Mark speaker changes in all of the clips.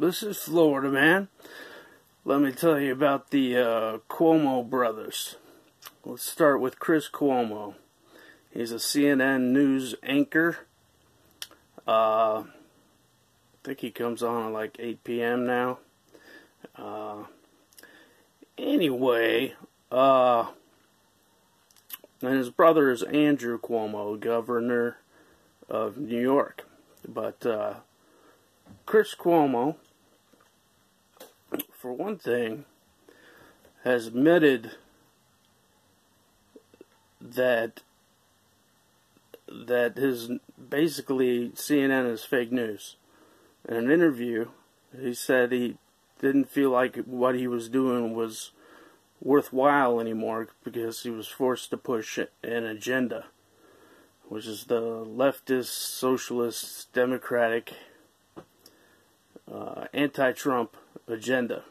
Speaker 1: This is Florida, man. Let me tell you about the Cuomo brothers. Let's start with Chris Cuomo. He's a CNN news anchor. I think he comes on at like 8 p.m. now. Anyway, and his brother is Andrew Cuomo, governor of New York. But Chris Cuomo, for one thing, has admitted that his basically CNN is fake news. In an interview, he said he didn't feel like what he was doing was worthwhile anymore because he was forced to push an agenda, which is the leftist, socialist, democratic, anti-Trump agenda.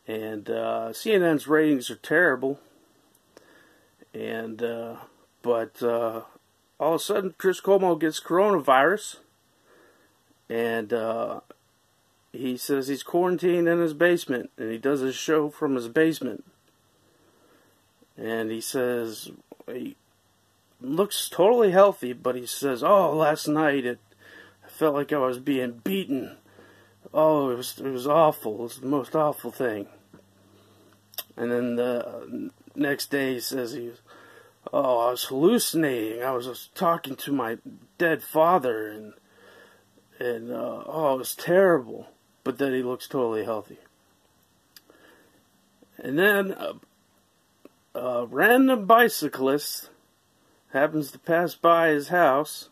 Speaker 1: And CNN's ratings are terrible. And but all of a sudden, Chris Cuomo gets coronavirus, and he says he's quarantined in his basement, and he does his show from his basement. And he says he looks totally healthy, but he says, "Oh, last night I felt like I was being beaten. Oh, it was awful. It was the most awful thing." And then the next day he says I was hallucinating. I was talking to my dead father, and it was terrible. But then he looks totally healthy. And then a random bicyclist happens to pass by his house,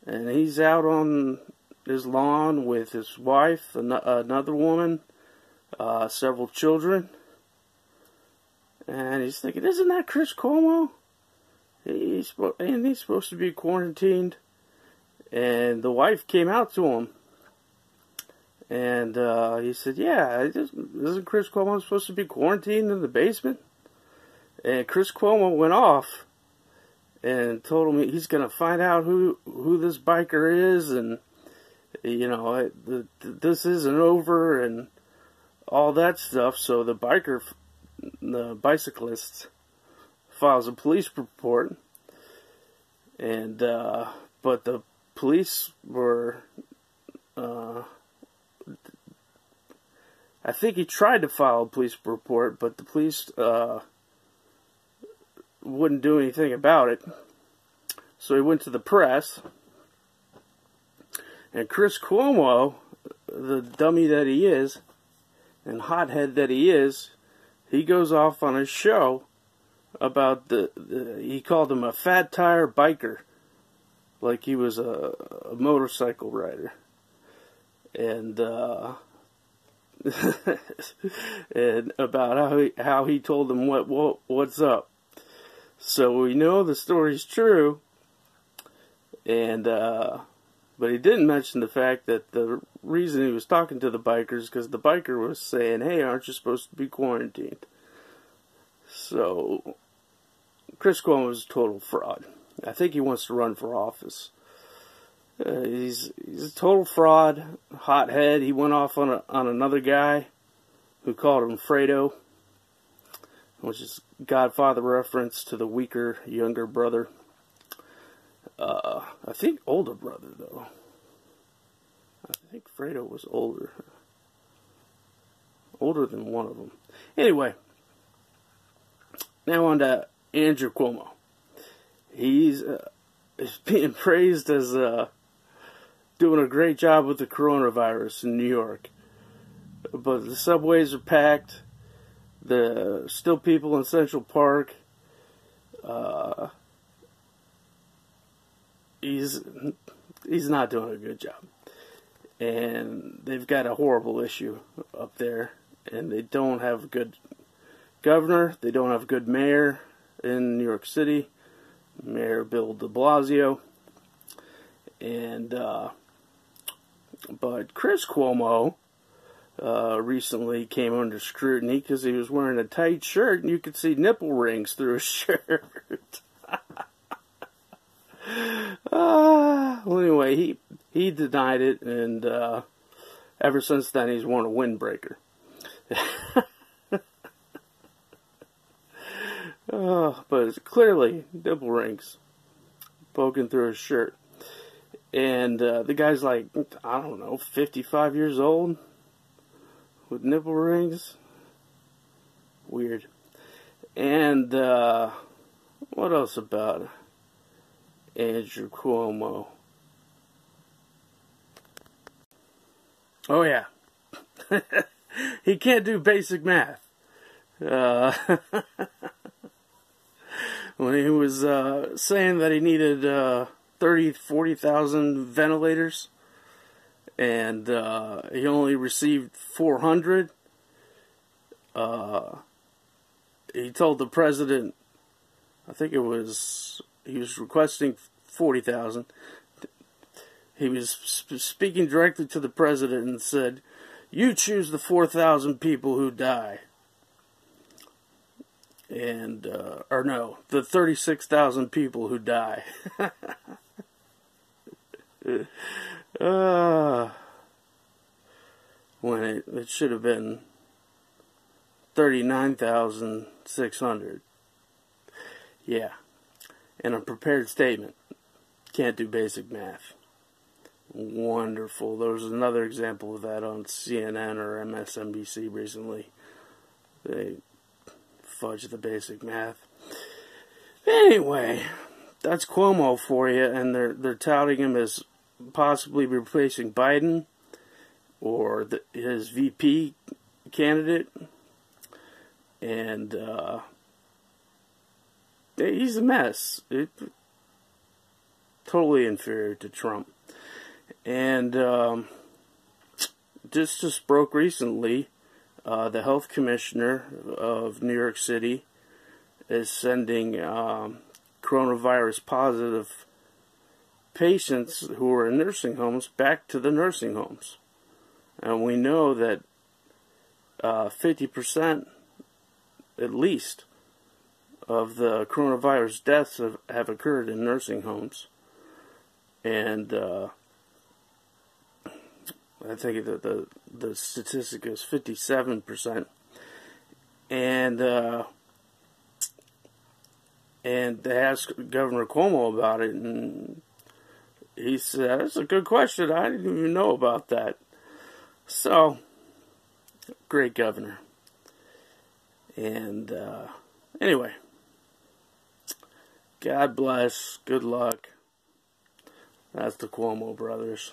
Speaker 1: and he's out on his lawn with his wife, another woman, several children. And he's thinking, isn't that Chris Cuomo? He's supposed to be quarantined. And the wife came out to him. And he said, yeah, isn't Chris Cuomo supposed to be quarantined in the basement? And Chris Cuomo went off and told him he's going to find out who this biker is, and, you know, this isn't over, and all that stuff. So the bicyclist files a police report, and but the police were, I think he tried to file a police report, but the police wouldn't do anything about it. So he went to the press, and Chris Cuomo, the dummy that he is, and hothead that he is, he goes off on his show about he called him a fat tire biker, like he was a motorcycle rider, and and about how he told him what's up. So we know the story's true, and but he didn't mention the fact that the reason he was talking to the bikers because the biker was saying, "Hey, aren't you supposed to be quarantined?" So Chris Cuomo is a total fraud. I think he wants to run for office. He's a total fraud, hothead. He went off on another guy who called him Fredo, which is Godfather reference to the weaker younger brother. I think older brother, though. I think Fredo was older than one of them. Anyway, now on to Andrew Cuomo. He's being praised as doing a great job with the coronavirus in New York. But the subways are packed. There's still people in Central Park. He's not doing a good job. And they've got a horrible issue up there. And they don't have a good governor. They don't have a good mayor in New York City. Mayor Bill de Blasio. And, but Chris Cuomo recently came under scrutiny because he was wearing a tight shirt and you could see nipple rings through his shirt. Well, anyway, he denied it, and Ever since then, he's worn a windbreaker. But it's clearly nipple rings poking through his shirt. And the guy's like, I don't know, 55 years old with nipple rings. Weird. And what else about Andrew Cuomo? Oh yeah. He can't do basic math. When he was saying that he needed 40,000 ventilators, and he only received 400, he told the president, I think he was requesting 40,000. He was speaking directly to the president and said, "You choose the 4,000 people who die." And, or no, the 36,000 people who die. When it should have been 39,600. Yeah. And a prepared statement. Can't do basic math. Wonderful. There was another example of that on CNN or MSNBC recently. They fudge the basic math. Anyway, that's Cuomo for you, and they're touting him as possibly replacing Biden or his VP candidate, and he's a mess. Totally inferior to Trump. And just broke recently. The health commissioner of New York City is sending coronavirus positive patients who are in nursing homes back to the nursing homes. And we know that 50% at least of the coronavirus deaths have occurred in nursing homes. And I think the statistic is 57%, and they asked Governor Cuomo about it, and he said, "That's a good question. I didn't even know about that." So, great governor. And anyway, God bless. Good luck. That's the Cuomo brothers.